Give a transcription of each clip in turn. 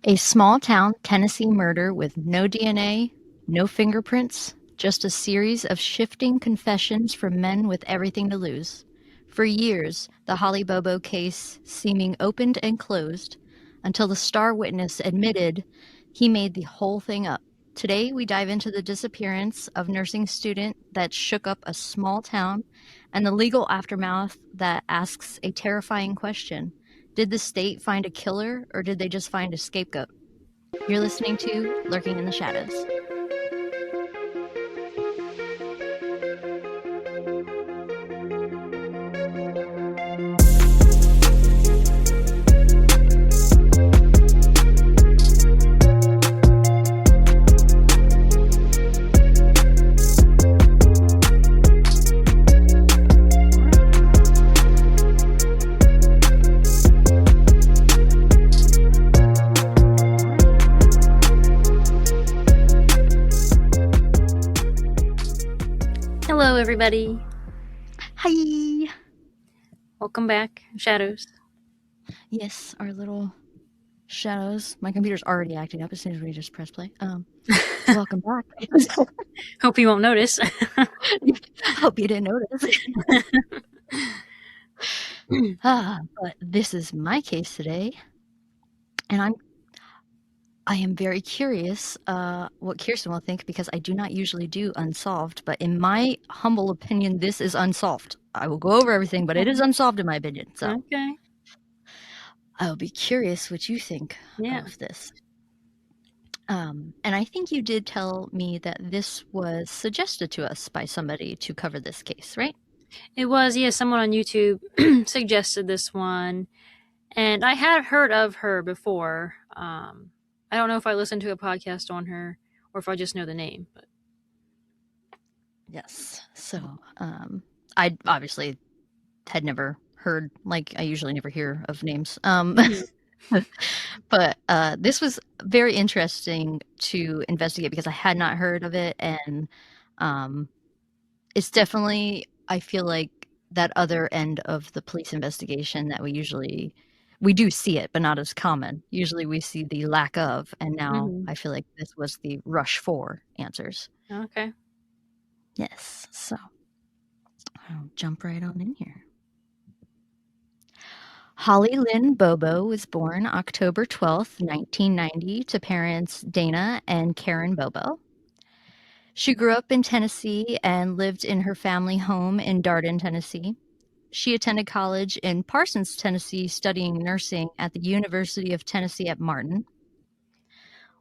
A small-town Tennessee murder with no DNA, no fingerprints, just a series of shifting confessions from men with everything to lose. For years, the Holly Bobo case seeming opened and closed until the star witness admitted he made the whole thing up. Today, we dive into the disappearance of nursing student that shook up a small town and the legal aftermath that asks a terrifying question. Did the state find a killer, or did they just find a scapegoat? You're listening to Lurking in the Shadows. Hello, everybody. Hi! Welcome back, Shadows. Yes, our little shadows. My computer's already acting up as soon as we just press play. Welcome back. Hope you won't notice. Hope you didn't notice. But this is my case today, and I am very curious what Kirsten will think, because I do not usually do unsolved, but in my humble opinion, this is unsolved. I will go over everything, but it is unsolved in my opinion. So Okay. I'll be curious what you think of this. And I think you did tell me that this was suggested to us by somebody to cover this case, right? It was, someone on YouTube suggested this one, and I had heard of her before. I don't know if I listened to a podcast on her or if I just know the name. But yes. So I obviously had never heard, like I usually never hear of names. But this was very interesting to investigate because I had not heard of it, and it's definitely, I feel like, that other end of the police investigation that we do see it, but not as common. Usually we see the lack of, and now I feel like this was the rush for answers. Okay. Yes, so I'll jump right on in here. Holly Lynn Bobo was born October 12th, 1990, to parents Dana and Karen Bobo. She grew up in Tennessee and lived in her family home in Darden, Tennessee. She attended college in Parsons, Tennessee, studying nursing at the University of Tennessee at Martin.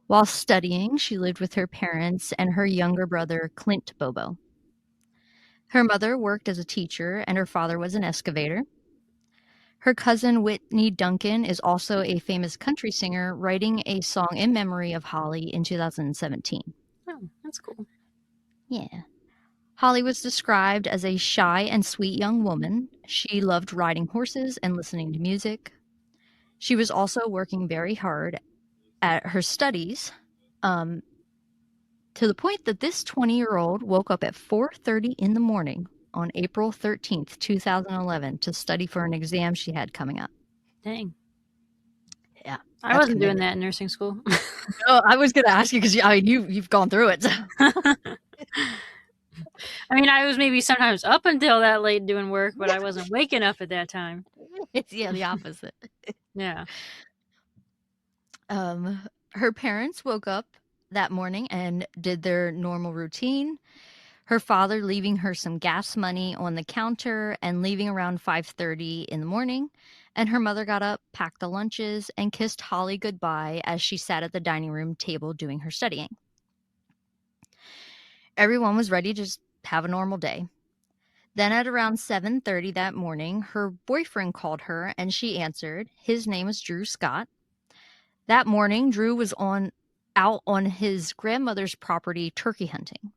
While studying, she lived with her parents and her younger brother, Clint Bobo. Her mother worked as a teacher and her father was an excavator. Her cousin Whitney Duncan is also a famous country singer, writing a song in memory of Holly in 2017. Oh, that's cool. Yeah. Holly was described as a shy and sweet young woman. She loved riding horses and listening to music. She was also working very hard at her studies, to the point that this 20-year-old woke up at 4:30 in the morning on April 13th, 2011, to study for an exam she had coming up. Dang. Yeah. I wasn't doing that in nursing school. No, I was going to ask you because you've gone through it. So. I mean, I was maybe sometimes up until that late doing work, but I wasn't waking up at that time. It's the opposite. Yeah. Her parents woke up that morning and did their normal routine. Her father leaving her some gas money on the counter and leaving around 5:30 in the morning. And her mother got up, packed the lunches, and kissed Holly goodbye as she sat at the dining room table doing her studying. Everyone was ready to just have a normal day. Then at around 7:30 that morning, her boyfriend called her and she answered. His name was Drew Scott. That morning, Drew was out on his grandmother's property turkey hunting.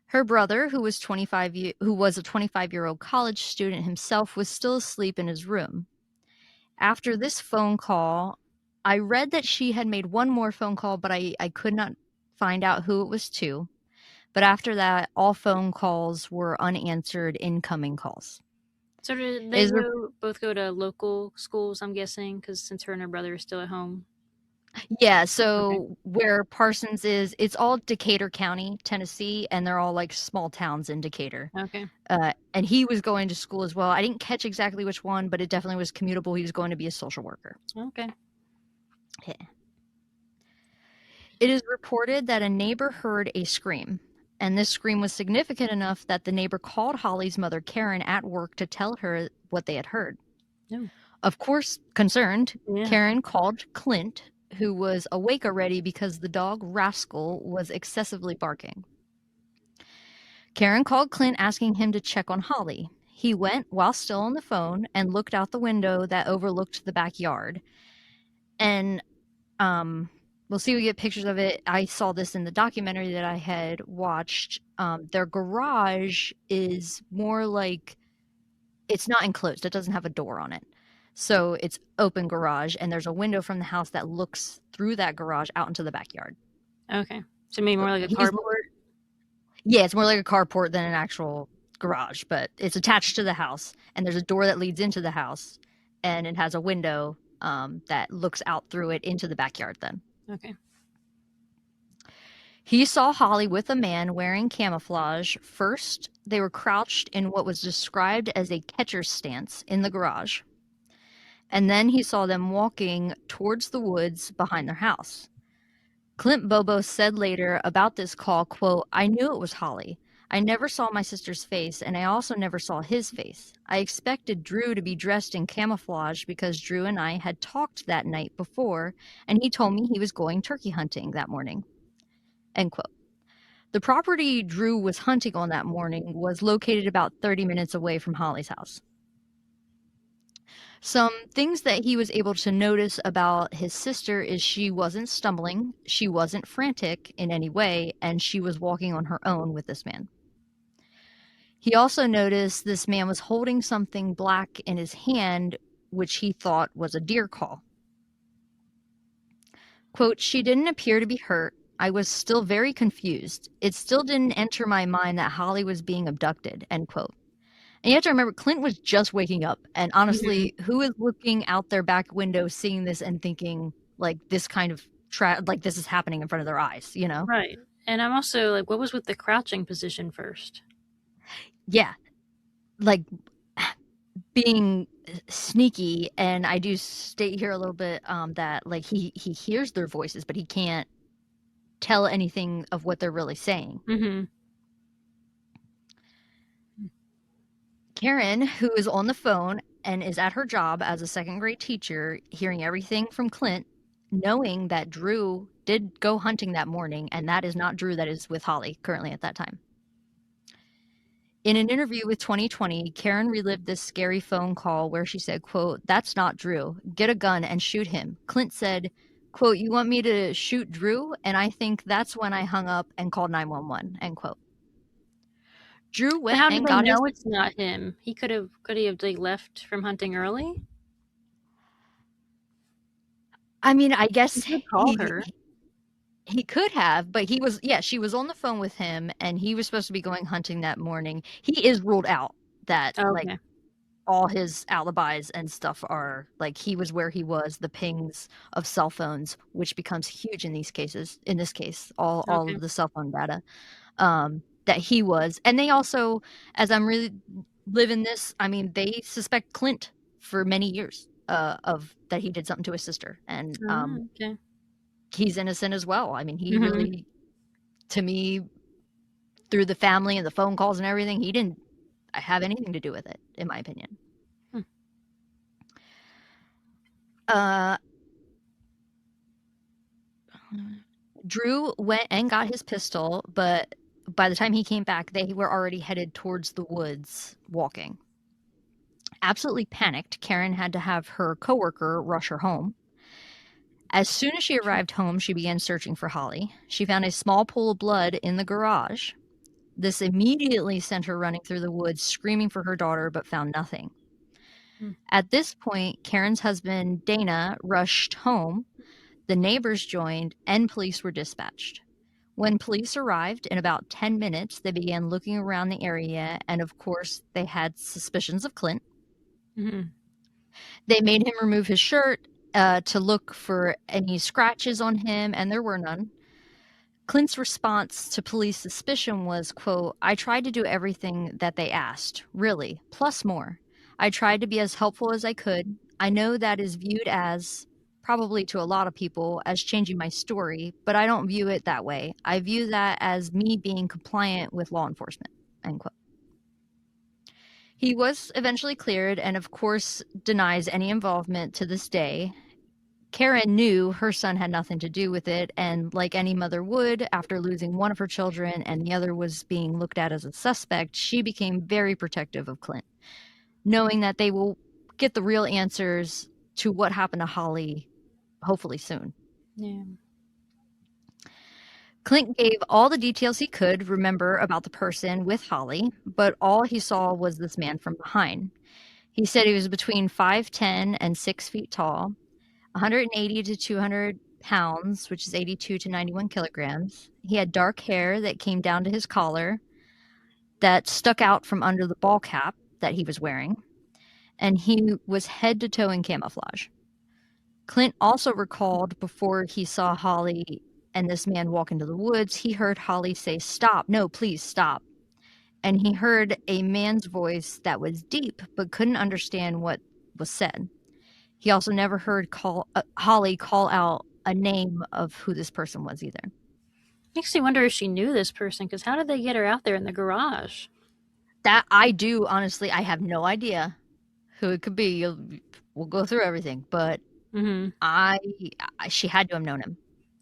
Her brother, who was a 25-year-old college student himself, was still asleep in his room. After this phone call, I read that she had made one more phone call, but I could not find out who it was to. But after that, all phone calls were unanswered incoming calls. So did they both go to local schools, I'm guessing, because since her and her brother are still at home? Yeah, Okay. so where Parsons is, it's all Decatur County, Tennessee, and they're all like small towns in Decatur. Okay. And he was going to school as well. I didn't catch exactly which one, but it definitely was commutable. He was going to be a social worker. Okay. Yeah. It is reported that a neighbor heard a scream, and this scream was significant enough that the neighbor called Holly's mother, Karen, at work to tell her what they had heard. No. Of course, concerned, Yeah. Karen called Clint, who was awake already because the dog Rascal was excessively barking. Karen called Clint asking him to check on Holly. He went while still on the phone and looked out the window that overlooked the backyard. And we'll see, we get pictures of it. I saw this in the documentary that I had watched. Their garage is more like, it's not enclosed. It doesn't have a door on it. So it's open garage, and there's a window from the house that looks through that garage out into the backyard. Okay. So maybe So more like a he's carport. yeah, it's more like a carport than an actual garage, but it's attached to the house, and there's a door that leads into the house, and it has a window that looks out through it into the backyard then. Okay. He saw Holly with a man wearing camouflage. First, they were crouched in what was described as a catcher's stance in the garage. And then he saw them walking towards the woods behind their house. Clint Bobo said later about this call, quote, "I knew it was Holly. I never saw my sister's face, and I also never saw his face. I expected Drew to be dressed in camouflage because Drew and I had talked that night before, and he told me he was going turkey hunting that morning." End quote. The property Drew was hunting on that morning was located about 30 minutes away from Holly's house. Some things that he was able to notice about his sister is she wasn't stumbling, she wasn't frantic in any way, and she was walking on her own with this man. He also noticed this man was holding something black in his hand, which he thought was a deer call. Quote, "She didn't appear to be hurt. I was still very confused. It still didn't enter my mind that Holly was being abducted," end quote. And you have to remember, Clint was just waking up. And Hmm. honestly, who is looking out their back window, seeing this and thinking like this kind of like this is happening in front of their eyes, you know? Right. And I'm also like, what was with the crouching position first? Yeah. Like being sneaky. And I do state here a little bit that like he hears their voices, but he can't tell anything of what they're really saying. Mm-hmm. Karen, who is on the phone and is at her job as a second grade teacher, hearing everything from Clint, knowing that Drew did go hunting that morning, and that is not Drew that is with Holly currently at that time. In an interview with 2020, Karen relived this scary phone call where she said, quote, "That's not Drew. Get a gun and shoot him." Clint said, quote, "You want me to shoot Drew?" And I think that's when I hung up and called 911, end quote. Drew But went how do and they got his know it's not him? Could he have like left from hunting early? I mean, I He guess could call her. he could have, but he was, yeah, she was on the phone with him and he was supposed to be going hunting that morning. He is ruled out that Oh, like okay. all his alibis and stuff are like he was where he was, the pings of cell phones, which becomes huge in these cases. In this case, all Okay. of the cell phone data that he was. And they also, as I'm really living this, I mean, they suspect Clint for many years of that he did something to his sister. And Okay. he's innocent as well. I mean, he Mm-hmm. really, to me, through the family and the phone calls and everything, he didn't have anything to do with it, in my opinion. Hmm. Uh, Drew went and got his pistol, but by the time he came back, they were already headed towards the woods walking. Absolutely panicked, Karen had to have her coworker rush her home. As soon as she arrived home, she began searching for Holly. She found a small pool of blood in the garage. This immediately sent her running through the woods, screaming for her daughter, but found nothing. Hmm. At this point, Karen's husband, Dana, rushed home. The neighbors joined, and police were dispatched. When police arrived in about 10 minutes, they began looking around the area, and of course, they had suspicions of Clint. Mm-hmm. They made him remove his shirt. to look for any scratches on him, and there were none. Clint's response to police suspicion was, quote, "I tried to do everything that they asked, really, plus more. I tried to be as helpful as I could. I know that is viewed as, probably to a lot of people, as changing my story, but I don't view it that way. I view that as me being compliant with law enforcement," end quote. He was eventually cleared and, of course, denies any involvement to this day. Karen knew her son had nothing to do with it, and like any mother would, after losing one of her children and the other was being looked at as a suspect, she became very protective of Clint, knowing that they will get the real answers to what happened to Holly hopefully soon. Yeah. Clint gave all the details he could remember about the person with Holly, but all he saw was this man from behind. He said he was between 5'10" and 6 feet tall, 180 to 200 pounds, which is 82 to 91 kilograms. He had dark hair that came down to his collar that stuck out from under the ball cap that he was wearing, and he was head to toe in camouflage. Clint also recalled before he saw Holly and this man walk into the woods, he heard Holly say, "Stop, no, please stop." And he heard a man's voice that was deep but couldn't understand what was said. He also never heard Holly call out a name of who this person was either. Makes me wonder if she knew this person, because how did they get her out there in the garage? That I do, honestly, I have no idea who it could be. We'll go through everything, but Mm-hmm. she had to have known him.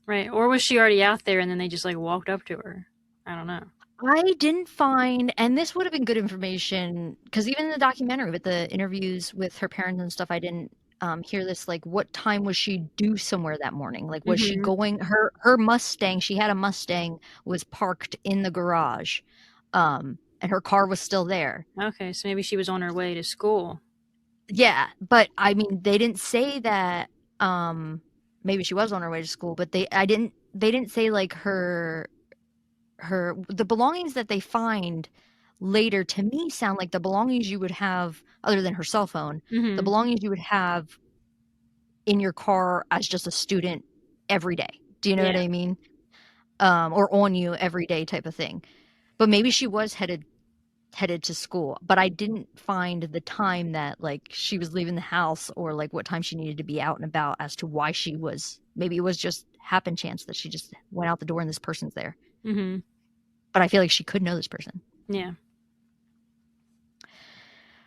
Right. Or was she already out there and then they just like walked up to her? I don't know. I didn't find, and this would have been good information because even in the documentary with the interviews with her parents and stuff, I didn't hear this. Like, what time was she due somewhere that morning? Like, was she Mm-hmm. going? Her Mustang, she had a Mustang, was parked in the garage, and her car was still there. Okay, so maybe she was on her way to school. Yeah, but I mean, they didn't say that. Maybe she was on her way to school, but they didn't say like the belongings that they find later to me sound like the belongings you would have other than her cell phone, the Mm-hmm. belongings you would have in your car as just a student every day. Do you know what Yeah. I mean? Or on you every day type of thing. But maybe she was headed to school, but I didn't find the time that like she was leaving the house or like what time she needed to be out and about as to why she was. Maybe it was just happen chance that she just went out the door and this person's there. Mm-hmm. But I feel like she could know this person. Yeah.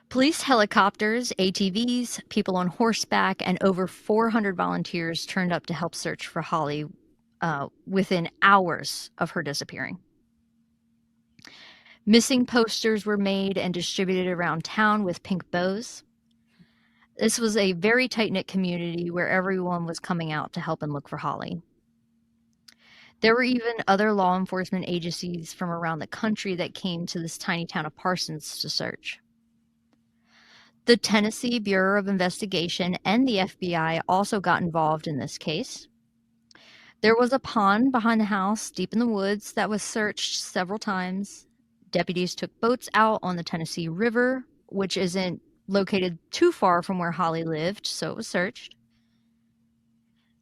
Police helicopters, ATVs, people on horseback, and over 400 volunteers turned up to help search for Holly within hours of her disappearing. Missing posters were made and distributed around town with pink bows. This was a very tight-knit community where everyone was coming out to help and look for Holly. There were even other law enforcement agencies from around the country that came to this tiny town of Parsons to search. The Tennessee Bureau of Investigation and the FBI also got involved in this case. There was a pond behind the house, deep in the woods, that was searched several times. Deputies took boats out on the Tennessee River, which isn't located too far from where Holly lived, so it was searched.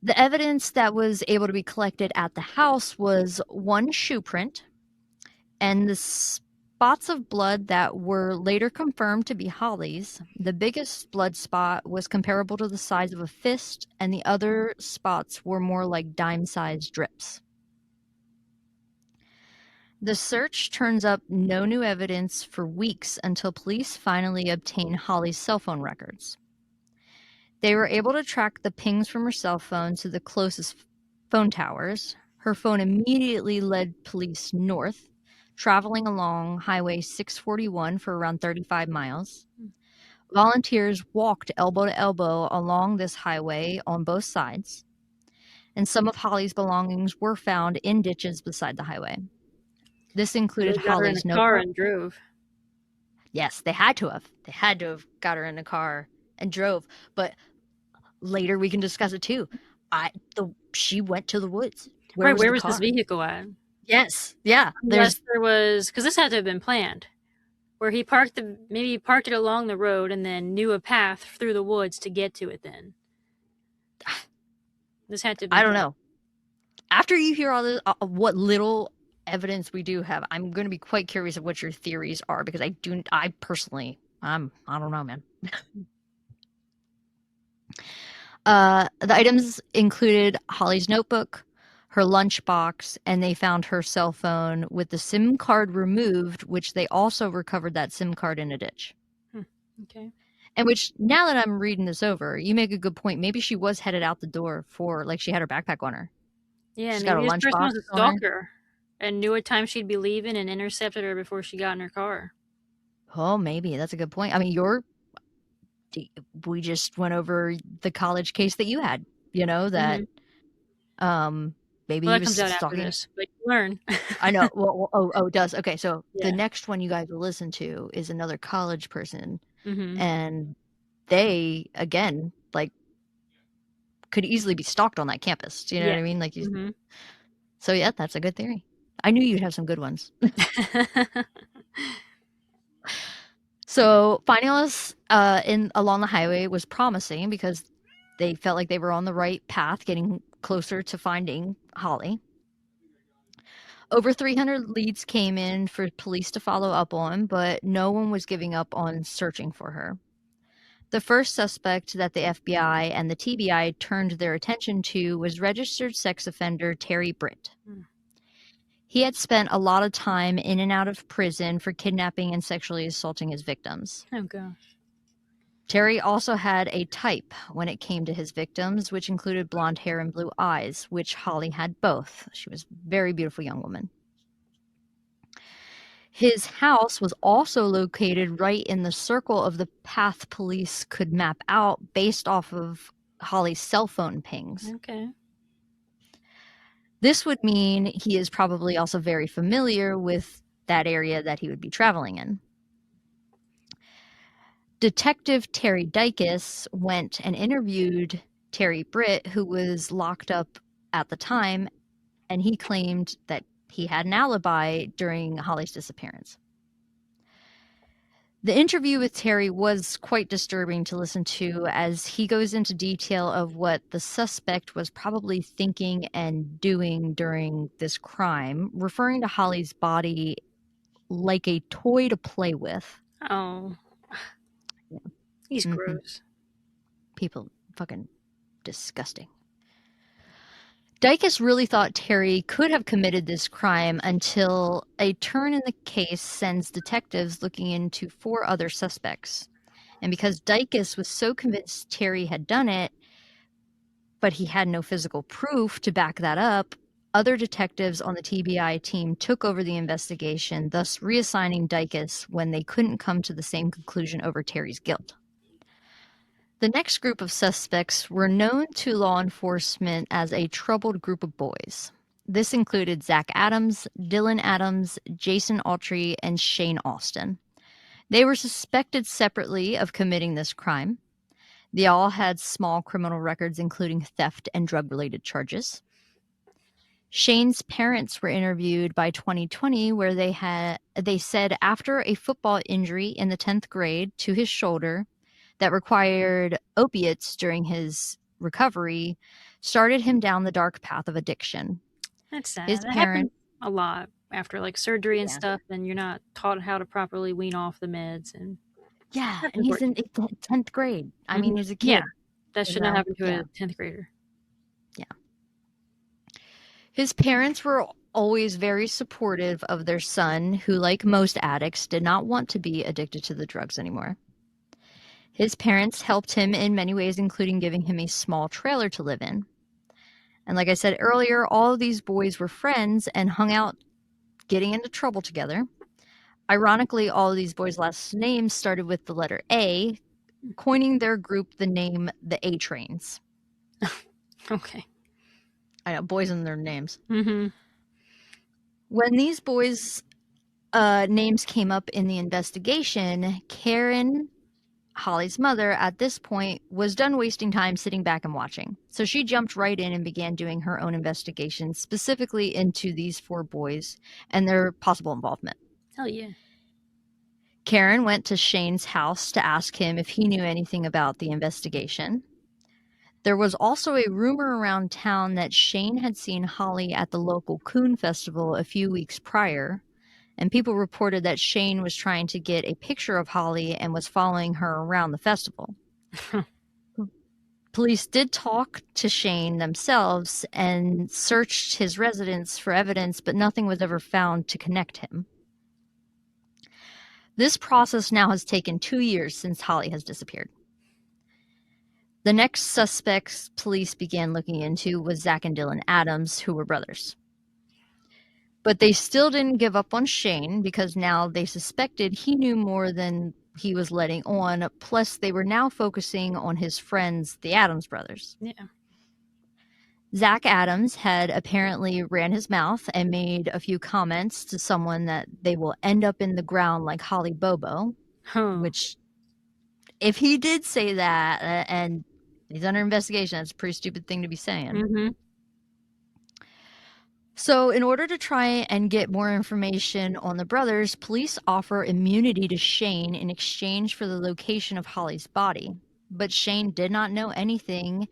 The evidence that was able to be collected at the house was one shoe print, and the spots of blood that were later confirmed to be Holly's. The biggest blood spot was comparable to the size of a fist, and the other spots were more like dime-sized drips. The search turns up no new evidence for weeks until police finally obtain Holly's cell phone records. They were able to track the pings from her cell phone to the closest phone towers. Her phone immediately led police north, traveling along Highway 641 for around 35 miles. Volunteers walked elbow to elbow along this highway on both sides, and some of Holly's belongings were found in ditches beside the highway. This So included they got her in Holly's a car notebook. and drove. Yes, they had to have. They had to have got her in a car and drove. But later we can discuss it too. She went to the woods. Where Right, was where the was this car? vehicle at? Yes, yeah. Unless there was, because this had to have been planned, where maybe he parked it along the road and then knew a path through the woods to get to it then. This had to be I don't her. know. After you hear all this, what little evidence we do have, I'm going to be quite curious of what your theories are, because I personally, I don't know, man. The items included Holly's notebook, her lunchbox, and they found her cell phone with the SIM card removed, which they also recovered that SIM card in a ditch. Okay. And which, now that I'm reading this over, you make a good point. Maybe she was headed out the door for, like, she had her backpack on her. Yeah, She's got a maybe this person lunchbox was a on her. stalker and knew what time she'd be leaving and intercepted her before she got in her car. Oh, maybe. That's a good point. I mean, we just went over the college case that you had, that Hmm. um maybe Well, he that was comes out after stalking. this, but you learn. I know. Oh, it does. Okay, so the Yeah. next one you guys will listen to is another college person, Hmm. and they, again, like, could easily be stalked on that campus. Do you know Yeah. what I mean? Like, Hmm. so yeah, that's a good theory. I knew you'd have some good ones. So finding us in along the highway was promising, because they felt like they were on the right path, getting closer to finding Holly. Over 300 leads came in for police to follow up on, but no one was giving up on searching for her. The first suspect that the FBI and the TBI turned their attention to was registered sex offender Terry Britt. He had spent a lot of time in and out of prison for kidnapping and sexually assaulting his victims. Oh gosh. Terry also had a type when it came to his victims, which included blonde hair and blue eyes, which Holly had both. She was a very beautiful young woman. His house was also located right in the circle of the path police could map out based off of Holly's cell phone pings. Okay. This would mean he is probably also very familiar with that area that he would be traveling in. Detective Terry Dykes went and interviewed Terry Britt, who was locked up at the time, and he claimed that he had an alibi during Holly's disappearance. The interview with Terry was quite disturbing to listen to, as he goes into detail of what the suspect was probably thinking and doing during this crime, referring to Holly's body like a toy to play with. Oh, Yeah. he's Mm-hmm. gross. People, fucking disgusting. Dykes really thought Terry could have committed this crime until a turn in the case sends detectives looking into 4 other suspects. And because Dykes was so convinced Terry had done it, but he had no physical proof to back that up, other detectives on the TBI team took over the investigation, thus reassigning Dykes when they couldn't come to the same conclusion over Terry's guilt. The next group of suspects were known to law enforcement as a troubled group of boys. This included Zach Adams, Dylan Adams, Jason Autry, and Shane Austin. They were suspected separately of committing this crime. They all had small criminal records, including theft and drug-related charges. Shane's parents were interviewed by 2020, where they said after a football injury in the 10th grade to his shoulder that required opiates during his recovery started him down the dark path of addiction. That's His sad. That happens parents, a lot after like surgery and yeah, stuff, and you're not taught how to properly wean off the meds, and yeah, that's and he's in unfortunate. 10th grade. I Hmm. mean, he's a Yeah, kid, that should not happen to yeah, a 10th grader. yeah. His parents were always very supportive of their son, who, like most addicts, did not want to be addicted to the drugs anymore. His parents helped him in many ways, including giving him a small trailer to live in. And like I said earlier, all of these boys were friends and hung out getting into trouble together. Ironically, all of these boys' last names started with the letter A, coining their group the name the A Trains. Okay. I know, boys and their names. Mm-hmm. When these boys' names came up in the investigation, Karen, Holly's mother, at this point was done wasting time sitting back and watching. So she jumped right in and began doing her own investigation, specifically into these 4 boys and their possible involvement. Hell yeah. Karen went to Shane's house to ask him if he knew anything about the investigation. There was also a rumor around town that Shane had seen Holly at the local coon festival a few weeks prior, and people reported that Shane was trying to get a picture of Holly and was following her around the festival. Police did talk to Shane themselves and searched his residence for evidence, but nothing was ever found to connect him. This process now has taken 2 years since Holly has disappeared. The next suspects police began looking into was Zach and Dylan Adams, who were brothers. But they still didn't give up on Shane because now they suspected he knew more than he was letting on. Plus, they were now focusing on his friends, the Adams brothers. Yeah. Zach Adams had apparently ran his mouth and made a few comments to someone that they will end up in the ground like Holly Bobo, which, if he did say that and he's under investigation, that's a pretty stupid thing to be saying. Mm-hmm. So, in order to try and get more information on the brothers, police offer immunity to Shane in exchange for the location of Holly's body. But Shane did not know anything,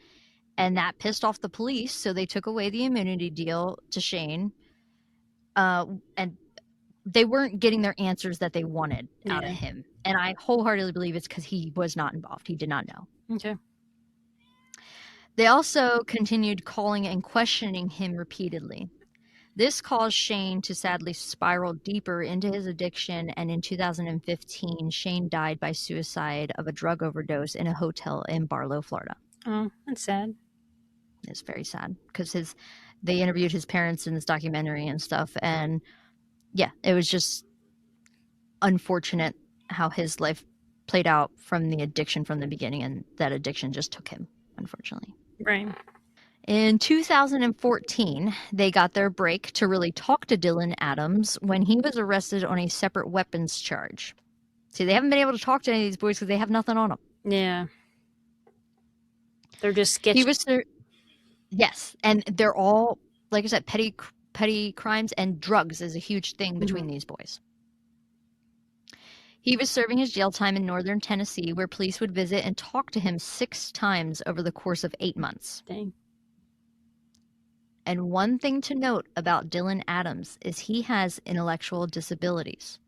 and that pissed off the police, so they took away the immunity deal to Shane. And they weren't getting their answers that they wanted out of him. And I wholeheartedly believe it's because he was not involved. He did not know. Okay. They also continued calling and questioning him repeatedly. This caused Shane to sadly spiral deeper into his addiction, and in 2015, Shane died by suicide of a drug overdose in a hotel in Barlow, Florida. Oh, that's sad. It's very sad because they interviewed his parents in this documentary and stuff, and yeah, it was just unfortunate how his life played out from the addiction from the beginning, and that addiction just took him, unfortunately. Right. In 2014, they got their break to really talk to Dylan Adams when he was arrested on a separate weapons charge. See, they haven't been able to talk to any of these boys because they have nothing on them. Yeah. They're just sketchy. Yes, and they're all, like I said, petty crimes, and drugs is a huge thing between these boys. He was serving his jail time in northern Tennessee, where police would visit and talk to him 6 times over the course of 8 months. Dang. And one thing to note about Dylan Adams is he has intellectual disabilities,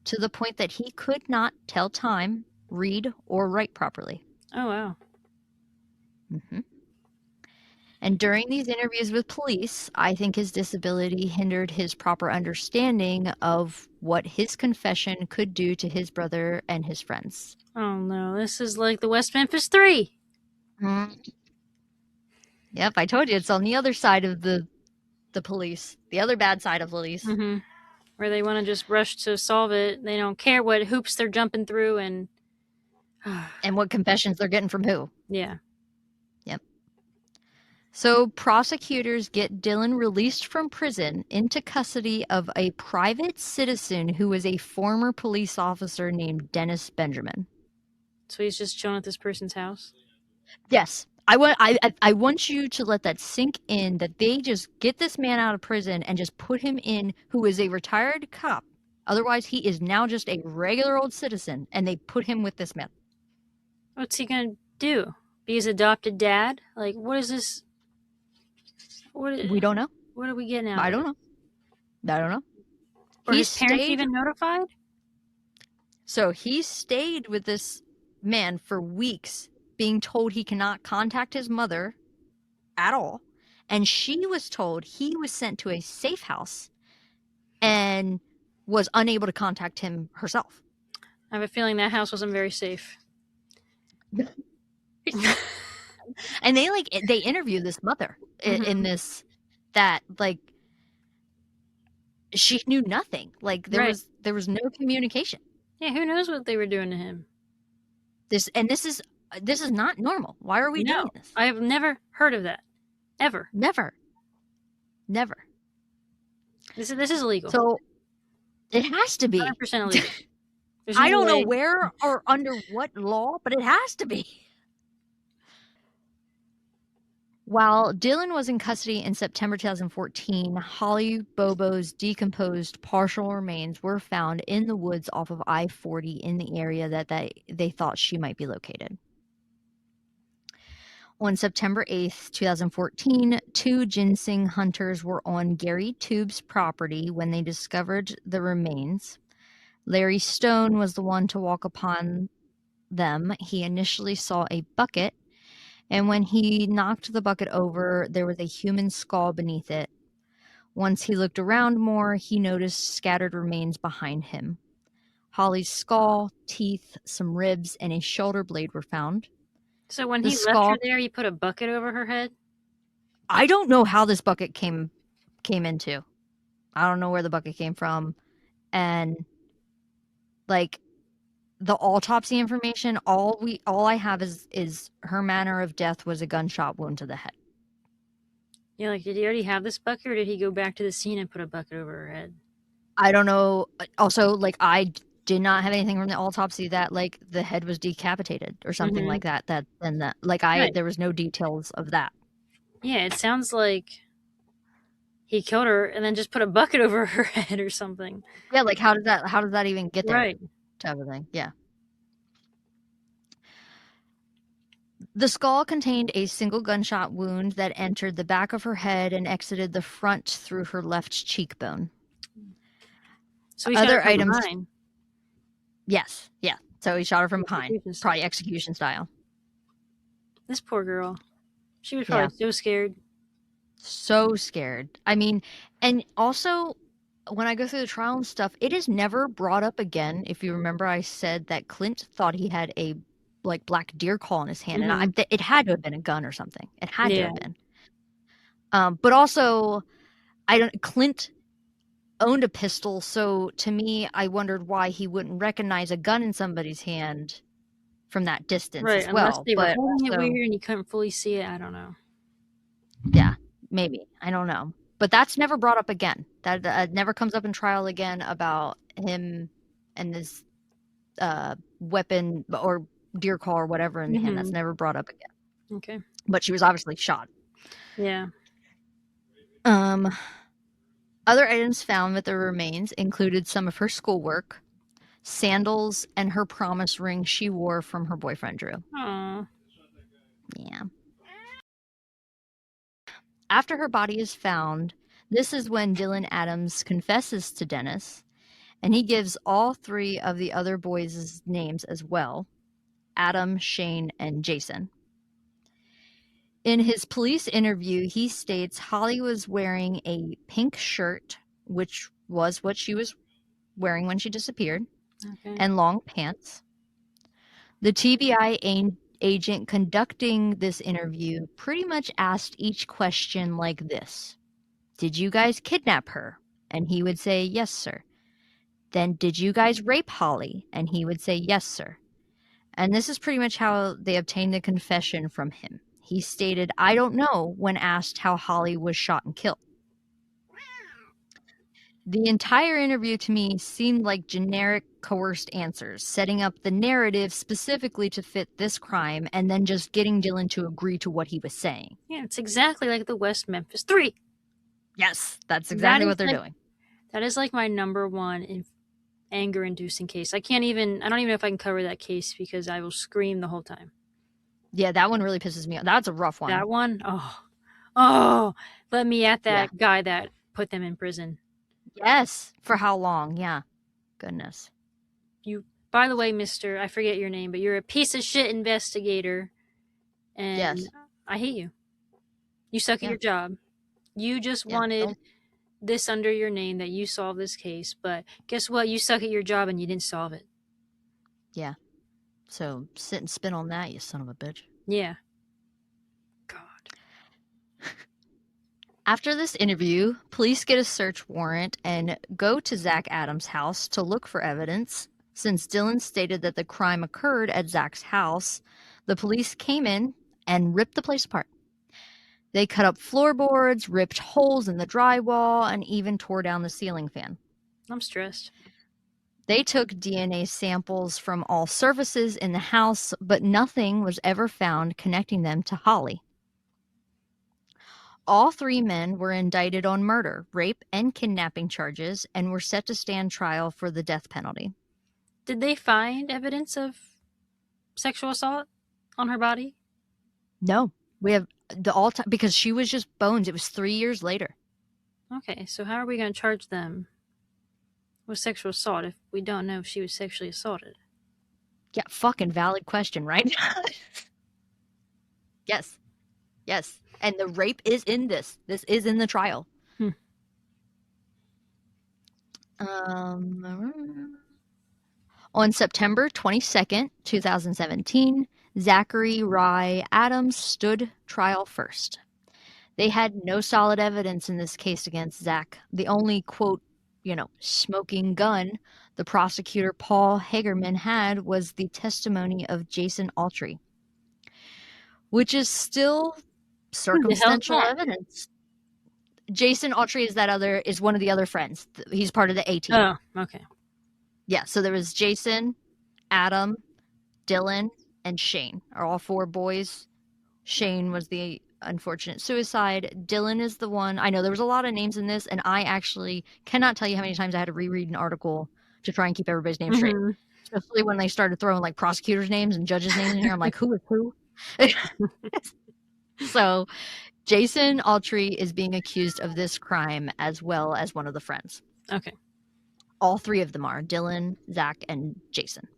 to the point that he could not tell time, read, or write properly. Oh, wow. Mm-hmm. And during these interviews with police, I think his disability hindered his proper understanding of what his confession could do to his brother and his friends. Oh, no. This is like the West Memphis 3. Mm. Yep, I told you it's on the other side of the police, the other bad side of police. Mm-hmm. Where they want to just rush to solve it. They don't care what hoops they're jumping through and what confessions they're getting from who. Yeah. Yep. So prosecutors get Dylan released from prison into custody of a private citizen who was a former police officer named Dennis Benjamin. So he's just chilling at this person's house? Yes. I want you to let that sink in, that they just get this man out of prison and just put him in, who is a retired cop. Otherwise, he is now just a regular old citizen, and they put him with this man. What's he going to do? Be his adopted dad? Like, what is this? We don't know. What are we getting out I don't know. Were his parents even notified? So he stayed with this man for weeks, being told he cannot contact his mother at all. And she was told he was sent to a safe house and was unable to contact him herself. I have a feeling that house wasn't very safe. And they interview this mother in this, that like she knew nothing. Like there was no communication. Yeah, who knows what they were doing to him? This is not normal. Why are we doing this? I have never heard of that. Ever. Never. This is illegal. So it has to be 100% illegal. I don't know where or under what law, but it has to be. While Dylan was in custody in September 2014, Holly Bobo's decomposed partial remains were found in the woods off of I-40 in the area that they thought she might be located. On September 8th, 2014, two ginseng hunters were on Gary Tube's property when they discovered the remains. Larry Stone was the one to walk upon them. He initially saw a bucket, and when he knocked the bucket over, there was a human skull beneath it. Once he looked around more, he noticed scattered remains behind him. Holly's skull, teeth, some ribs, and a shoulder blade were found. So when The he left her skull, there, he put a bucket over her head? I don't know how this bucket came into. I don't know where the bucket came from. And like the autopsy information, all I have is her manner of death was a gunshot wound to the head. Yeah, like, did he already have this bucket, or did he go back to the scene and put a bucket over her head? I don't know. Also, like, I did not have anything from the autopsy that like the head was decapitated or something like that. Right. There was no details of that. Yeah, it sounds like he killed her and then just put a bucket over her head or something. Yeah, like how does that even get there? Right. Type of thing. Yeah. The skull contained a single gunshot wound that entered the back of her head and exited the front through her left cheekbone. So he shot her from behind. Yes, yeah. So he shot her from behind, Execution style. probably execution style. This poor girl. She was probably so scared. So scared. I mean, and also when I go through the trial and stuff, it is never brought up again. If you remember, I said that Clint thought he had a like black deer claw in his hand, and it had to have been a gun or something. It had to have been. But also, Clint owned a pistol, so to me, I wondered why he wouldn't recognize a gun in somebody's hand from that distance as well. Unless they were But holding it also, weird and you couldn't fully see it. I don't know. yeah, maybe. I don't know. But that's never brought up again. That never comes up in trial again about him and this weapon or deer call or whatever in hand. That's never brought up again. Okay. But she was obviously shot. Yeah. Other items found with the remains included some of her schoolwork, sandals, and her promise ring she wore from her boyfriend Drew. Aww. Yeah. After her body is found, this is when Dylan Adams confesses to Dennis, and he gives all three of the other boys' names as well: Adam, Shane, and Jason. In his police interview, he states Holly was wearing a pink shirt, which was what she was wearing when she disappeared, and long pants. The TBI agent conducting this interview pretty much asked each question like this: did you guys kidnap her? And he would say, yes, sir. Then, did you guys rape Holly? And he would say, yes, sir. And this is pretty much how they obtained the confession from him. He stated, I don't know, when asked how Holly was shot and killed. The entire interview to me seemed like generic coerced answers, setting up the narrative specifically to fit this crime and then just getting Dylan to agree to what he was saying. Yeah, it's exactly like the West Memphis 3. Yes, that's exactly what they're doing. That is like my number one anger-inducing case. I don't even know if I can cover that case because I will scream the whole time. Yeah, that one really pisses me off. That's a rough one. That one? Oh, let me at that guy that put them in prison. Yes. For how long? Yeah. Goodness. By the way, mister, I forget your name, but you're a piece of shit investigator. And I hate you. You suck at your job. You just wanted this under your name that you solved this case, but guess what? You suck at your job and you didn't solve it. Yeah. So sit and spin on that, you son of a bitch. Yeah. God. After this interview, police get a search warrant and go to Zach Adams' house to look for evidence. Since Dylan stated that the crime occurred at Zach's house, the police came in and ripped the place apart. They cut up floorboards, ripped holes in the drywall, and even tore down the ceiling fan. I'm stressed. They took DNA samples from all surfaces in the house, but nothing was ever found connecting them to Holly. All three men were indicted on murder, rape, and kidnapping charges and were set to stand trial for the death penalty. Did they find evidence of sexual assault on her body? No. We have the all time because she was just bones. It was 3 years later. Okay, so how are we going to charge them with sexual assault if we don't know if she was sexually assaulted? Yeah, fucking valid question, right? Yes. Yes. And the rape is in this. This is in the trial. Hmm. On September 22nd, 2017, Zachary Adams stood trial first. They had no solid evidence in this case against Zach. The only, quote, smoking gun the prosecutor Paul Hagerman had was the testimony of Jason Autry, which is still Who the hell's circumstantial that? evidence. Jason Autry is one of the other friends. He's part of the A team. Oh, okay. Yeah, so there was Jason, Adam, Dylan, and Shane are all 4 boys. Shane was the unfortunate suicide. Dylan is the one. I know there was a lot of names in this, and I actually cannot tell you how many times I had to reread an article to try and keep everybody's name straight. Mm-hmm. Especially when they started throwing like prosecutors' names and judges' names in here. I'm like, who is who? So Jason Autry is being accused of this crime as well as one of the friends. Okay. All 3 of them are Dylan, Zach, and Jason.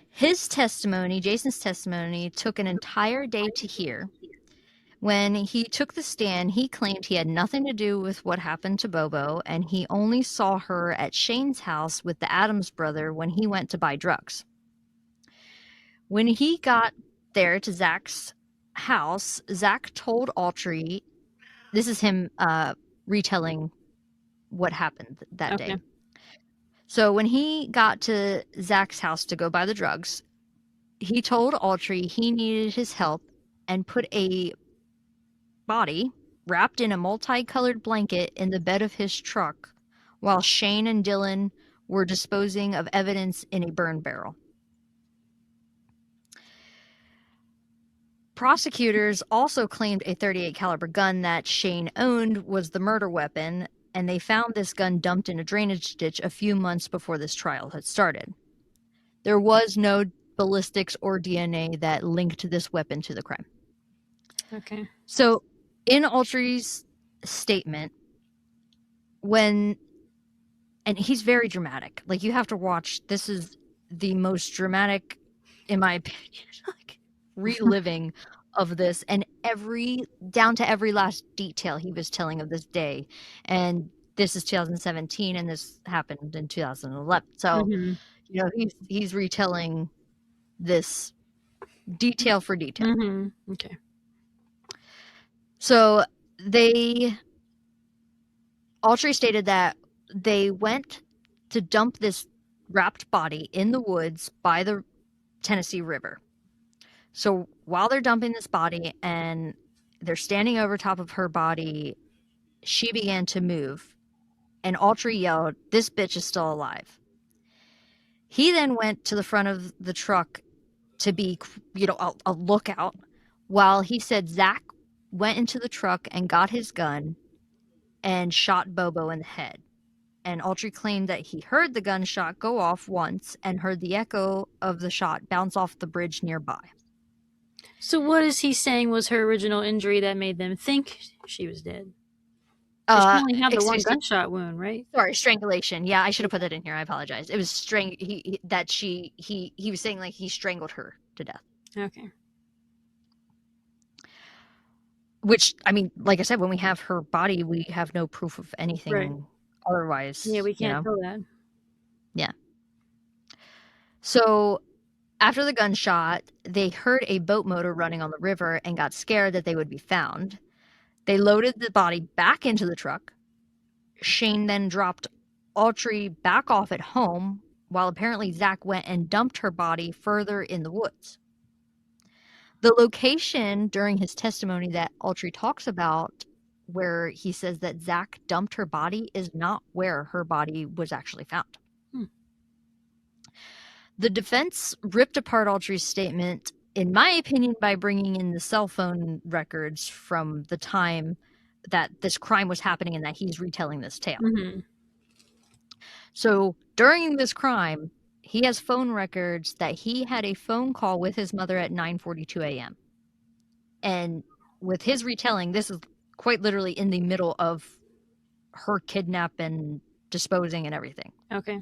His testimony, Jason's testimony, took an entire day to hear. When he took the stand, he claimed he had nothing to do with what happened to Bobo, and he only saw her at Shane's house with the Adams brother when he went to buy drugs. When he got there to Zach's house, Zach told Autry, this is him retelling what happened that day. So when he got to Zach's house to go buy the drugs, he told Autry he needed his help and put a body wrapped in a multicolored blanket in the bed of his truck while Shane and Dylan were disposing of evidence in a burn barrel. Prosecutors also claimed a .38 caliber gun that Shane owned was the murder weapon, and they found this gun dumped in a drainage ditch a few months before this trial had started. There was no ballistics or DNA that linked this weapon to the crime. Okay. So, in Autry's statement, and he's very dramatic. Like, you have to watch. This is the most dramatic, in my opinion, like, reliving of this, and down to every last detail he was telling of this day. And this is 2017, and this happened in 2011. So, he's retelling this detail for detail. Mm-hmm. Okay. So Autry stated that they went to dump this wrapped body in the woods by the Tennessee River. So while they're dumping this body and they're standing over top of her body, she began to move, and Autry yelled, "This bitch is still alive." He then went to the front of the truck to be, a lookout, while he said Zach went into the truck and got his gun and shot Bobo in the head. And Autry claimed that he heard the gunshot go off once and heard the echo of the shot bounce off the bridge nearby. So what is he saying was her original injury that made them think she was dead? She only had the one gunshot wound, right? Sorry, strangulation. Yeah, I should have put that in here. I apologize. It was he was saying like he strangled her to death. Okay. Which, I mean, like I said, when we have her body, we have no proof of anything otherwise. Yeah, we can't tell that. Yeah. So after the gunshot, they heard a boat motor running on the river and got scared that they would be found. They loaded the body back into the truck. Shane then dropped Autry back off at home, while apparently Zach went and dumped her body further in the woods. The location during his testimony that Autry talks about, where he says that Zach dumped her body, is not where her body was actually found. The defense ripped apart Autry's statement, in my opinion, by bringing in the cell phone records from the time that this crime was happening and that he's retelling this tale. Mm-hmm. So during this crime, he has phone records that he had a phone call with his mother at 9:42 a.m. And with his retelling, this is quite literally in the middle of her kidnap and disposing and everything. Okay.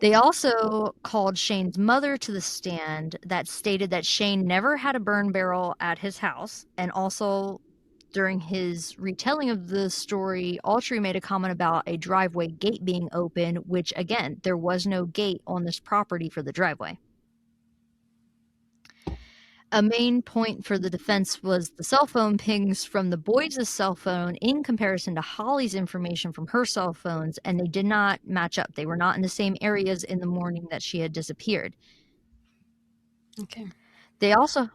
They also called Shane's mother to the stand that stated that Shane never had a burn barrel at his house. And also, during his retelling of the story, Autry made a comment about a driveway gate being open, which, again, there was no gate on this property for the driveway. A main point for the defense was the cell phone pings from the boys' cell phone in comparison to Holly's information from her cell phones, and they did not match up. They were not in the same areas in the morning that she had disappeared. Okay. They also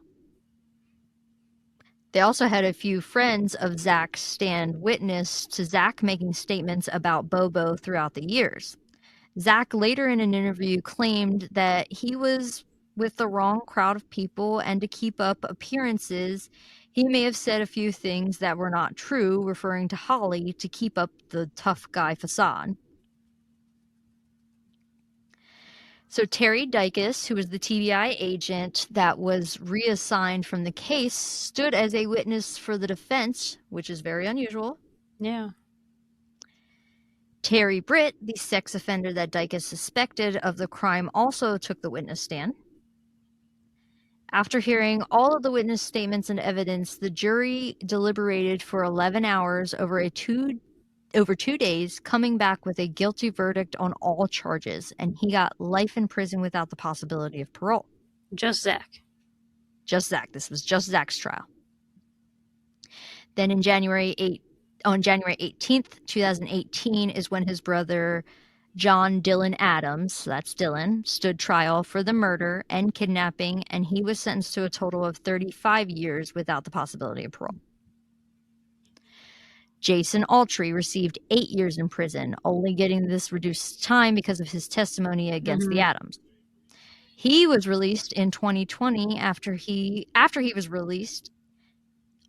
had a few friends of Zach stand witness to Zach making statements about Bobo throughout the years. Zach later in an interview claimed that he was with the wrong crowd of people, and to keep up appearances, he may have said a few things that were not true, referring to Holly, to keep up the tough guy facade. So Terry Dykes, who was the TBI agent that was reassigned from the case, stood as a witness for the defense, which is very unusual. Yeah. Terry Britt, the sex offender that Dykes suspected of the crime, also took the witness stand. After hearing all of the witness statements and evidence, the jury deliberated for 11 hours over 2 days, coming back with a guilty verdict on all charges, and he got life in prison without the possibility of parole. Just Zach. Just Zach. This was just Zach's trial. Then on January 18th, 2018 is when his brother John Dylan Adams, so that's Dylan, stood trial for the murder and kidnapping, and he was sentenced to a total of 35 years without the possibility of parole. Jason Autry received 8 years in prison, only getting this reduced time because of his testimony against the Adams. He was released in 2020. After he was released,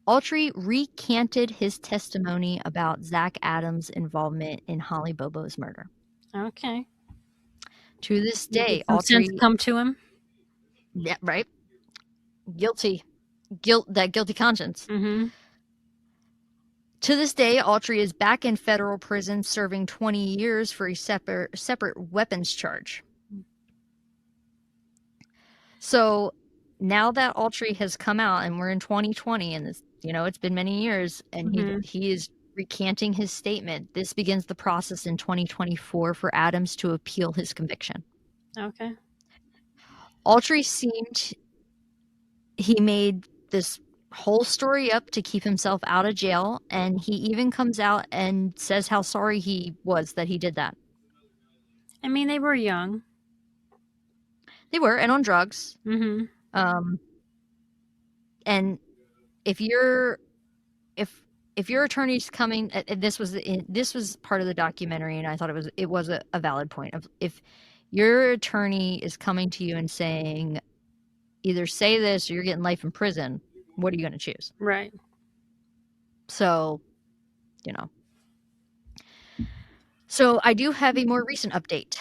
Autry recanted his testimony about Zach Adams' involvement in Holly Bobo's murder. Okay. To this day, Some sense come to him. Yeah, right. Guilty conscience. Mm-hmm. To this day, Autry is back in federal prison serving 20 years for a separate weapons charge. So now that Autry has come out and we're in 2020 and this, it's been many years, and he is recanting his statement, this begins the process in 2024 for Adams to appeal his conviction. Okay. Autry he made this whole story up to keep himself out of jail, and he even comes out and says how sorry he was that he did that. I mean, they were young. They were, and on drugs. Mm-hmm. And if your attorney's coming, this was part of the documentary, and I thought it was a valid point of, if your attorney is coming to you and saying, either say this or you're getting life in prison, what are you going to choose? Right. So, So I do have a more recent update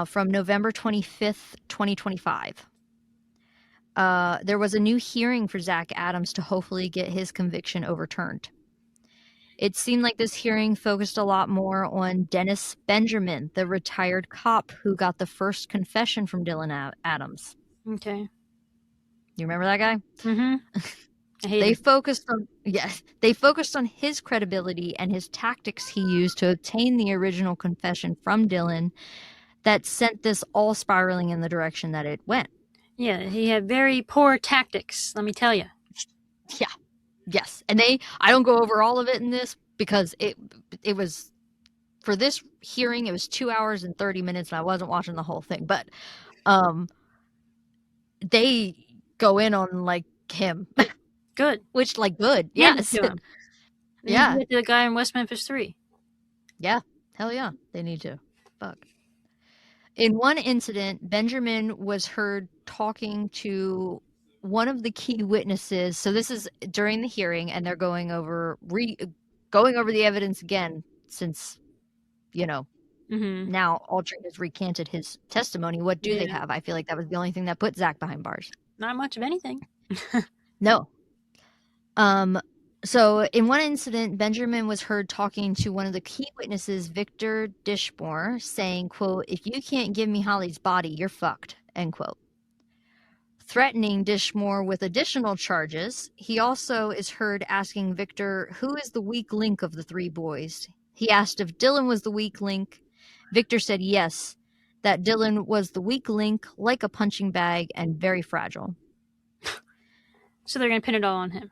from November 25th, 2025. There was a new hearing for Zach Adams to hopefully get his conviction overturned. It seemed like this hearing focused a lot more on Dennis Benjamin, the retired cop who got the first confession from Dylan Adams. Okay. You remember that guy? Mm-hmm. They focused on his credibility and his tactics he used to obtain the original confession from Dylan that sent this all spiraling in the direction that it went. Yeah, he had very poor tactics, let me tell you. Yeah. Yes. And I don't go over all of it in this because it was, for this hearing, it was 2 hours and 30 minutes and I wasn't watching the whole thing, but they go in on like him. Good. Which, like, good. Yes. Yeah. The guy in West Memphis 3. Yeah. Hell yeah. They need to. Fuck. In one incident, Benjamin was heard talking to one of the key witnesses. So this is during the hearing, and they're going over the evidence again, since, Mm-hmm. Now, Autry has recanted his testimony. What do they Yeah. have? I feel like that was the only thing that put Zach behind bars. Not much of anything. No. Um, so in one incident, Benjamin was heard talking to one of the key witnesses, Victor Dishmore, saying, quote, "If you can't give me Holly's body, you're fucked," end quote. Threatening Dishmore with additional charges. He also is heard asking Victor, who is the weak link of the three boys? He asked if Dylan was the weak link. Victor said yes, that Dylan was the weak link, like a punching bag, and very fragile. So they're going to pin it all on him.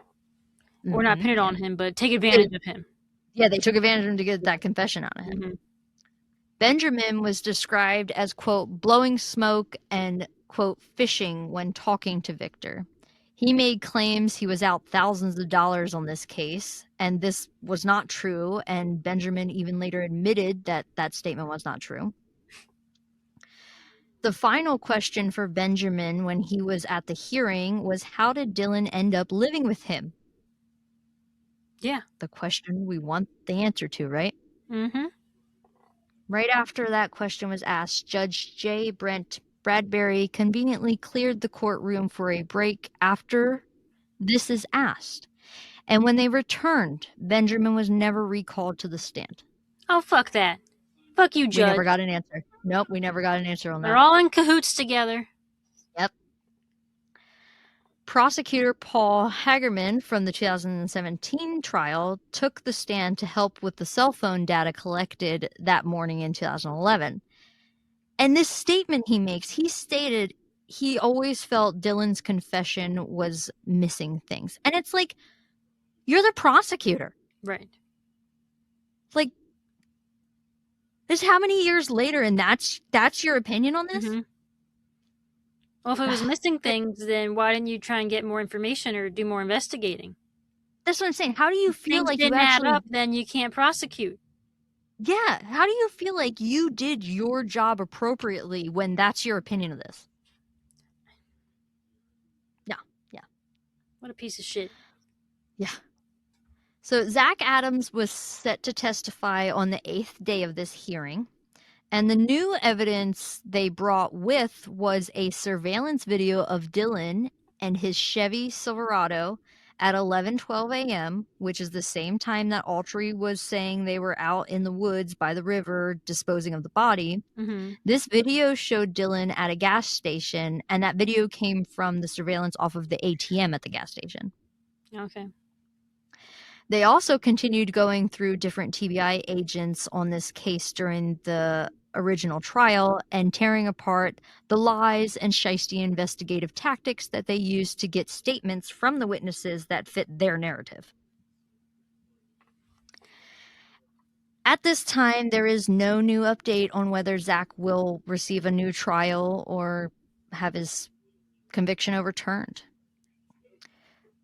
Or not pin it Yeah. on him, but take advantage of him. Yeah, they took advantage of him to get that confession out of him. Mm-hmm. Benjamin was described as, quote, blowing smoke and, quote, fishing when talking to Victor. He made claims he was out thousands of dollars on this case, and this was not true, and Benjamin even later admitted that that statement was not true. The final question for Benjamin when he was at the hearing was, how did Dylan end up living with him? Yeah. The question we want the answer to, right? Mm-hmm. Right after that question was asked, Judge J. Brent Bradbury conveniently cleared the courtroom for a break after this is asked. And when they returned, Benjamin was never recalled to the stand. Oh, fuck that. Fuck you, Judge. We never got an answer. Nope, we never got an answer on that. They're all in cahoots together. Yep. Prosecutor Paul Hagerman from the 2017 trial took the stand to help with the cell phone data collected that morning in 2011. And this statement he makes, he stated he always felt Dylan's confession was missing things. And it's like, you're the prosecutor. Right. Like, this how many years later, and that's your opinion on this? Mm-hmm. Well, if it was missing things, then why didn't you try and get more information or do more investigating? That's what I'm saying. How do you feel Things like didn't you actually... add up, then you can't prosecute. Yeah, how do you feel like you did your job appropriately when that's your opinion of this? Yeah. What a piece of shit. Yeah. So Zach Adams was set to testify on the 8th day of this hearing. And the new evidence they brought with was a surveillance video of Dylan and his Chevy Silverado at 11:12 a.m., which is the same time that Autry was saying they were out in the woods by the river disposing of the body. Mm-hmm. This video showed Dylan at a gas station, and that video came from the surveillance off of the ATM at the gas station. Okay. They also continued going through different TBI agents on this case during the original trial and tearing apart the lies and shisty investigative tactics that they used to get statements from the witnesses that fit their narrative. At this time, there is no new update on whether Zach will receive a new trial or have his conviction overturned.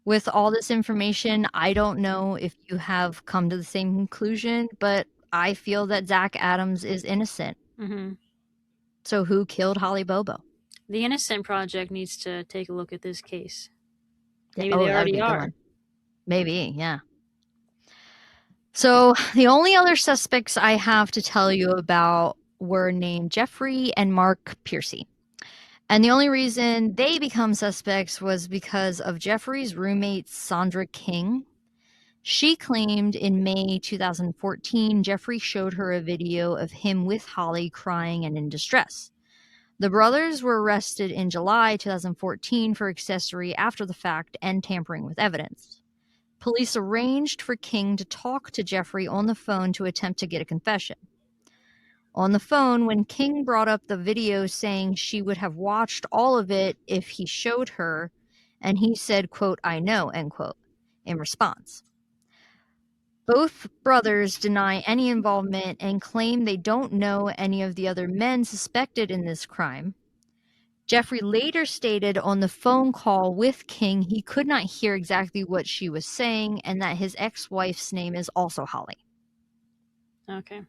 With all this information, I don't know if you have come to the same conclusion, but I feel that Zach Adams is innocent. Mm-hmm. So who killed Holly Bobo? The Innocent Project needs to take a look at this case. Maybe Oh, they that would already be a good are. one. Maybe, yeah. So the only other suspects I have to tell you about were named Jeffrey and Mark Piercy. And the only reason they become suspects was because of Jeffrey's roommate, Sandra King. She claimed in May 2014, Jeffrey showed her a video of him with Holly crying and in distress. The brothers were arrested in July 2014 for accessory after the fact and tampering with evidence. Police arranged for King to talk to Jeffrey on the phone to attempt to get a confession. On the phone, when King brought up the video saying she would have watched all of it if he showed her, and he said, quote, "I know," end quote, in response. Both brothers deny any involvement and claim they don't know any of the other men suspected in this crime. Jeffrey later stated on the phone call with King he could not hear exactly what she was saying and that his ex-wife's name is also Holly. Okay.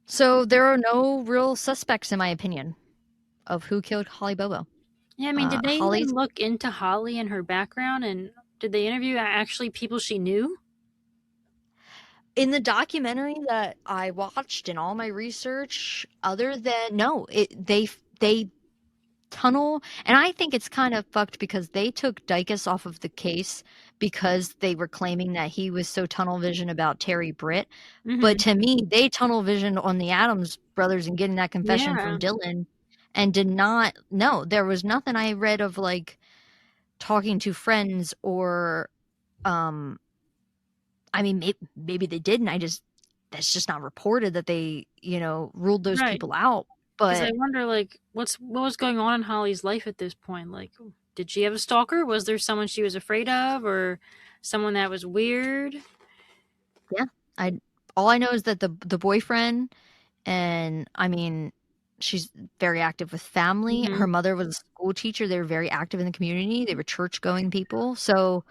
So there are no real suspects, in my opinion, of who killed Holly Bobo. Yeah, I mean, did they Holly's... even look into Holly and her background, and did they interview actually people she knew? In the documentary that I watched and all my research, other than no, they tunnel, and I think it's kind of fucked because they took Dykus off of the case because they were claiming that he was so tunnel vision about Terry Britt. But Mm-hmm. to me, they tunnel visioned on the Adams brothers and getting that confession from Yeah. Dylan and did not. No, there was nothing I read of like talking to friends or um I mean, maybe they didn't. I just that's just not reported that they, ruled those Right. people out. Because I But wonder, like, what was going on in Holly's life at this point? Like, did she have a stalker? Was there someone she was afraid of, or someone that was weird? yeah, I all I know is that the boyfriend, and I mean, she's very active with family. Mm-hmm. Her mother was a school teacher. They were very active in the community. They were church going people. So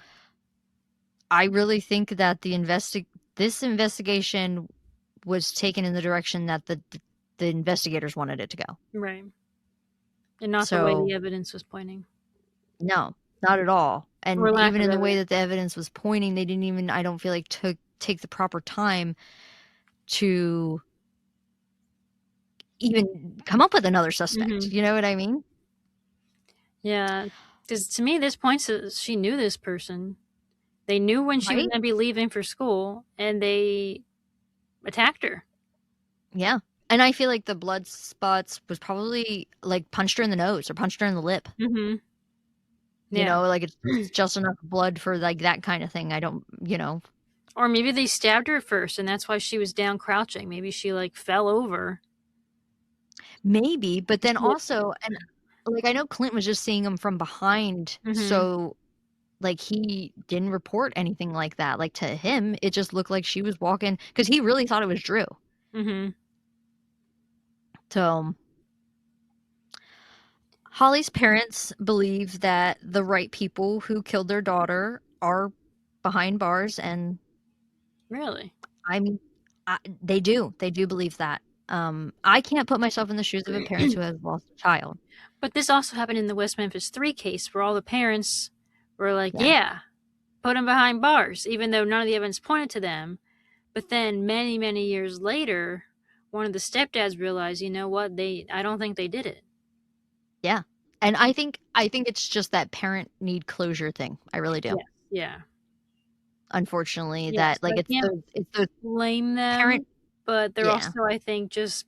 I really think that this investigation was taken in the direction that the investigators wanted it to go. Right. And not the way the So evidence was pointing, no, not at all. or And lack even of in the way evidence. that the evidence was pointing, they didn't even, I don't feel like, take the proper time to even come up with another suspect. Mm-hmm. You know what I mean? Yeah. Because to me, this points to she knew this person. They knew when she was Right? going to be leaving for school, and they attacked her. Yeah. And I feel like the blood spots was probably like punched her in the nose or punched her in the lip. Mm-hmm. Yeah. Like it's just enough blood for like that kind of thing. I don't, Or maybe they stabbed her first, and that's why she was down crouching. Maybe she like fell over. maybe, but then She also, and like I know Clint was just seeing him from behind, Mm-hmm. so like he didn't report anything like that. Like to him, it just looked like she was walking because he really thought it was Drew. Mm-hmm. So Holly's parents believe that the right people who killed their daughter are behind bars, and Really? I mean, they do. They do believe that. I can't put myself in the shoes of a parent who has lost a child. But this also happened in the West Memphis 3 case where all the parents were like, Yeah. yeah, put them behind bars, even though none of the evidence pointed to them. But then many, many years later, one of the stepdads realized, you know what, I don't think they did it. Yeah. And I think it's just that parent need closure thing. I really do. Yes. Yeah. Unfortunately, Yeah. that So like I can't it's those blame parent them, but they're yeah. also, I think, just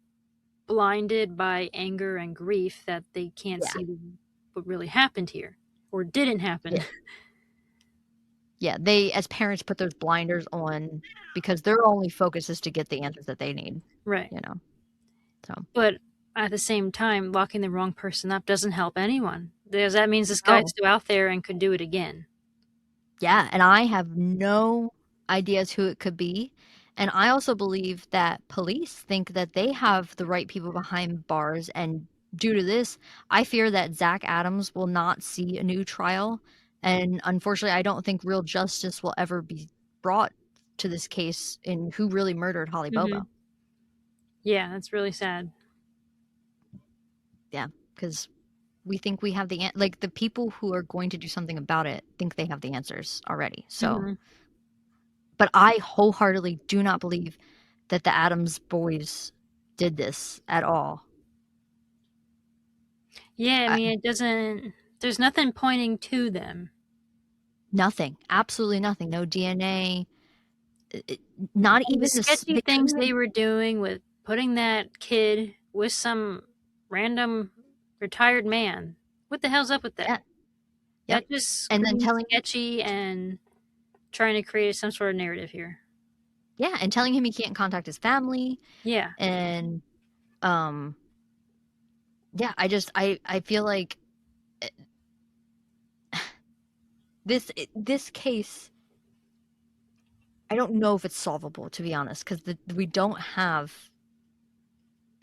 blinded by anger and grief that they can't Yeah. see what really happened here or didn't happen. Yeah. Yeah, they as parents put those blinders on because their only focus is to get the answers that they need, Right. you know. So, But at the same time, locking the wrong person up doesn't help anyone. Because that means this guy's no. still out there and could do it again. Yeah, and I have no ideas who it could be. And I also believe that police think that they have the right people behind bars. And due to this, I fear that Zach Adams will not see a new trial. And unfortunately, I don't think real justice will ever be brought to this case in who really murdered Holly Hmm. Bobo. Yeah, that's really sad. Yeah, because we think we have like the people who are going to do something about it think they have the answers already. So, Hmm. but I wholeheartedly do not believe that the Adams boys did this at all. Yeah, I I, mean, there's nothing pointing to them. nothing, absolutely nothing. No DNA, not And the even this. sketchy They couldn't things even. they were doing with putting that kid with some random retired man. What the hell's up with that? Yeah, yep. That just And then screams telling, sketchy and trying to create some sort of narrative here. yeah, and telling him he can't contact his family, Yeah. and um, yeah, I feel like this case I don't know if it's solvable, to be honest, because we don't have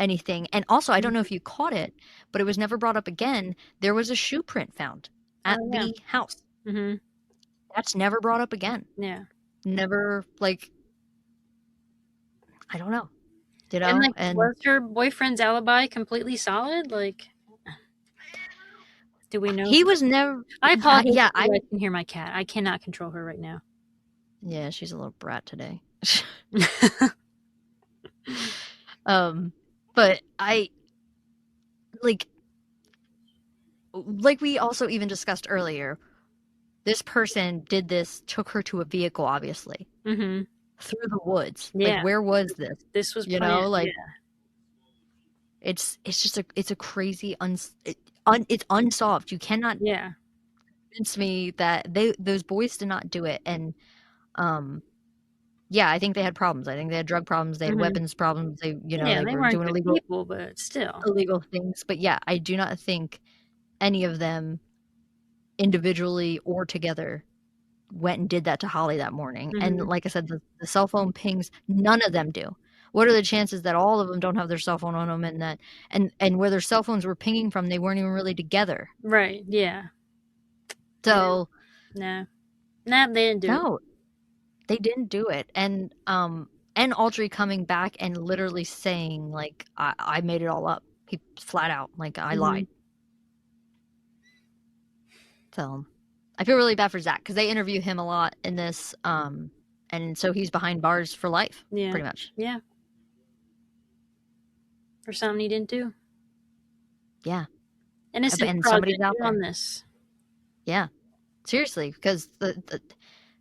anything. And also, I don't know if you caught it, but it was never brought up again. There was a shoe print found at Oh yeah. the house. Hmm. That's never brought up again. Yeah. Never, like, I don't know, And like, And was her boyfriend's alibi completely solid? Like, do we know? he was never, I apologize yeah, if you guys can hear my cat. I cannot control her right now. yeah, she's a little brat today. But I like we also even discussed earlier, this person did this, took her to a vehicle, obviously, Mm-hmm. through the woods. Like, Yeah. where was this? This was You planned. know, like Yeah. it's just it's a crazy it's unsolved. You cannot Yeah. convince me that those boys did not do it. And um yeah, I think they had problems. I think they had drug problems, they had Mm-hmm. weapons problems, Yeah, they they were weren't doing good people, but still. illegal things. But yeah, I do not think any of them individually or together went and did that to Holly that morning. And Mm-hmm. like I said, the cell phone pings, none of them do. What are the chances that all of them don't have their cell phone on them, and that and where their cell phones were pinging from, they weren't even really together? Right. Yeah. Yeah. So Nah. Nah, they didn't do it. no, they didn't do it. And Autry coming back and literally saying like, I made it all up. He flat out like, I Mm-hmm. lied. So I feel really bad for Zach because they interview him a lot in this, and so he's behind bars for life, Yeah. pretty much. Yeah. For something he didn't do. Yeah, Innocent and somebody's project. out Get there. on this. Yeah, seriously, because the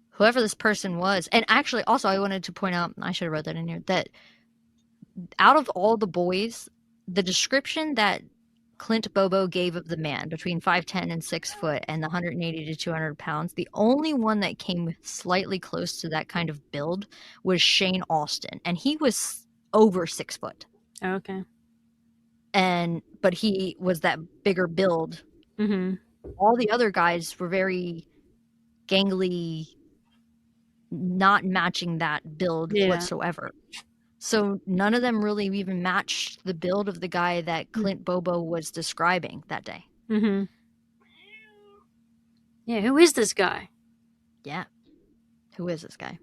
whoever this person was, and actually, also, I wanted to point out, I should have wrote that in here, that out of all the boys, the description that Clint Bobo gave of the man between 5'10" and 6 foot and the 180 to 200 pounds, the only one that came slightly close to that kind of build was Shane Austin, and he was over 6 foot. Oh, okay. But he was that bigger build. Mm-hmm. All the other guys were very gangly, not matching that build Yeah. whatsoever. So none of them really even matched the build of the guy that Clint Bobo was describing that day. Mm-hmm. Yeah, who is this guy? Yeah. Who is this guy?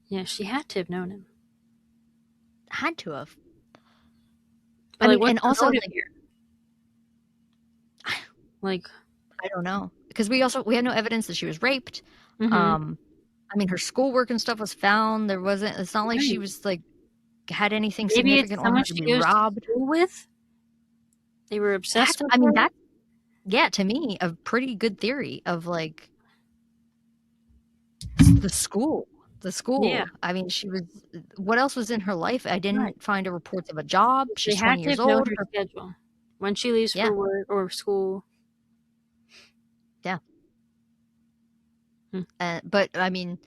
Yeah, she had to have known him. Had to have. But I like, mean, what's and the also, motive like, here? Like, I don't know. Because we had no evidence that she was raped. mm-hmm. I mean, her schoolwork and stuff was found. It's not like she Right. was like, had anything Maybe it's significant on someone her to she be goes to robbed. school with. They were obsessed with her. That's, yeah, to me, a pretty good theory of like the school. The Yeah. school. I mean, what else was in her life? I Right. didn't find a reports of a job. They She's had 20 to years have known old. her schedule when she leaves Yeah, for work or school. yeah. Hmm. But I mean,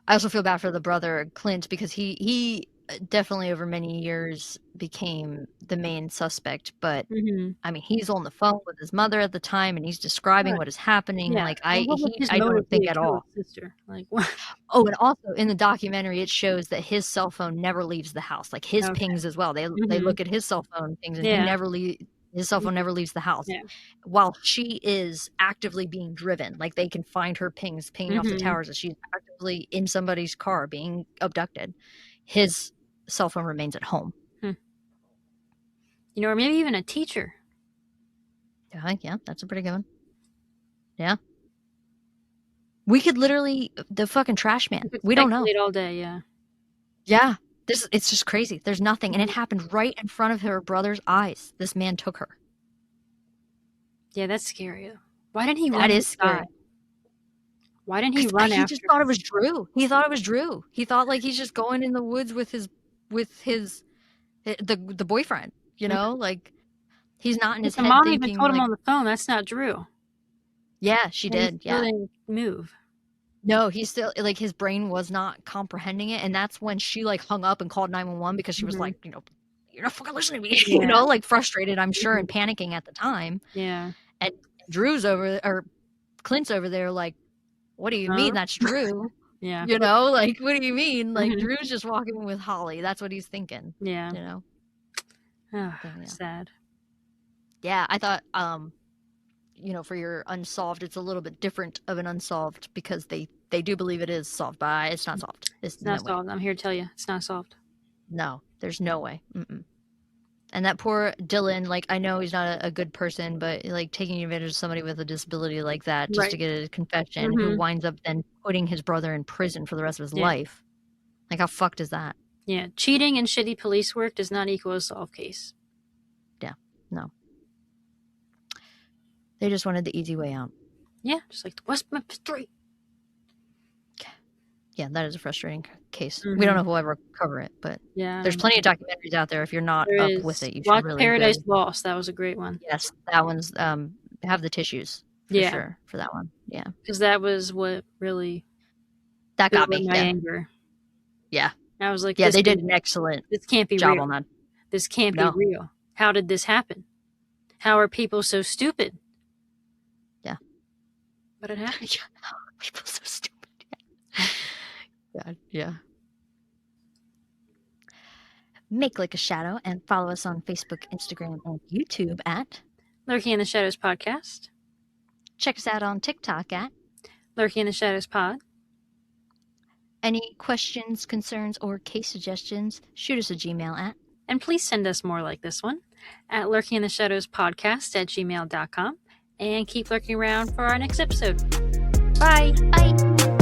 I also feel bad for the brother Clint because he definitely over many years became the main suspect. But Mm-hmm. I mean, he's on the phone with his mother at the time, and he's describing Right. what is happening. Yeah. Like And what would his I motive don't be think to at kill all. his sister? Like, what? Oh, and also in the documentary, it shows that his cell phone never leaves the house. Like his Okay. pings as well. They Mm-hmm. look at his cell phone things, and Yeah. his cell phone never leaves the house. Yeah. While she is actively being driven, like they can find her pinging off the Mm-hmm. towers as she's actively in somebody's car being abducted. His cell phone remains at home. Hmm. You know, or maybe even a teacher. Yeah, that's a pretty good one. Yeah. We could literally the fucking trash man. You could We don't know. speculate all day. Yeah. Yeah. It's just crazy. There's nothing. And it Mm-hmm. happened right in front of her brother's eyes. This man took her. Yeah, that's scary. Why didn't he That run is inside? scary. Why didn't he Because run he after just thought her? it was Drew. He thought it was Drew. He thought like he's just going in the woods with his the boyfriend, Mm-hmm. like he's not in But his the head mom even thinking told him like, on the phone that's not Drew, yeah, she and he did. still Yeah. didn't move. No, he still like his brain was not comprehending it. And that's when she like hung up and called 911 because she was Mm-hmm. like, you're not fucking listening to me, Yeah. like frustrated, I'm sure, Mm-hmm. and panicking at the time. Yeah. And Clint's over there like, what do you Huh? mean that's Drew? Yeah. Like, what do you mean? Like, Mm-hmm. Drew's just walking with Holly. That's what he's thinking, Yeah. you know? Oh, So, yeah. sad. Yeah, I thought, for your unsolved, it's a little bit different of an unsolved because they do believe it is solved, but it's not solved. It's It's no not way. solved. I'm here to tell you, it's not solved. No, there's no way. Mm-mm. And that poor Dylan, like, I know he's not a good person, but like taking advantage of somebody with a disability like that just Right. to get a confession, who Mm-hmm. winds up then putting his brother in prison for the rest of his Yeah. life. Like, how fucked is that? Yeah, cheating and shitty police work does not equal a solved case. Yeah, no. They just wanted the easy way out. Yeah, just like the West Memphis 3. Yeah, that is a frustrating case. Mm-hmm. We don't know if we'll ever cover it, but there's plenty of documentaries out there. If you're not up with it, you should really Paradise Lost. That was a great one. Yes, that one's have the tissues for sure for that one. Yeah, because that was what really got me. My anger. Yeah, I was like, yeah, they did an excellent this can't be job real. on that. This can't be real. How did this happen? How are people so stupid? Yeah, but it happened. People so stupid. God, yeah. Make Like a Shadow and follow us on Facebook, Instagram, and YouTube at Lurking in the Shadows Podcast. Check us out on TikTok at Lurking in the Shadows Pod. Any questions, concerns, or case suggestions, shoot us a Gmail at. And please send us more like this one at Lurking in the Shadows Podcast at gmail.com. And keep lurking around for our next episode. Bye. Bye.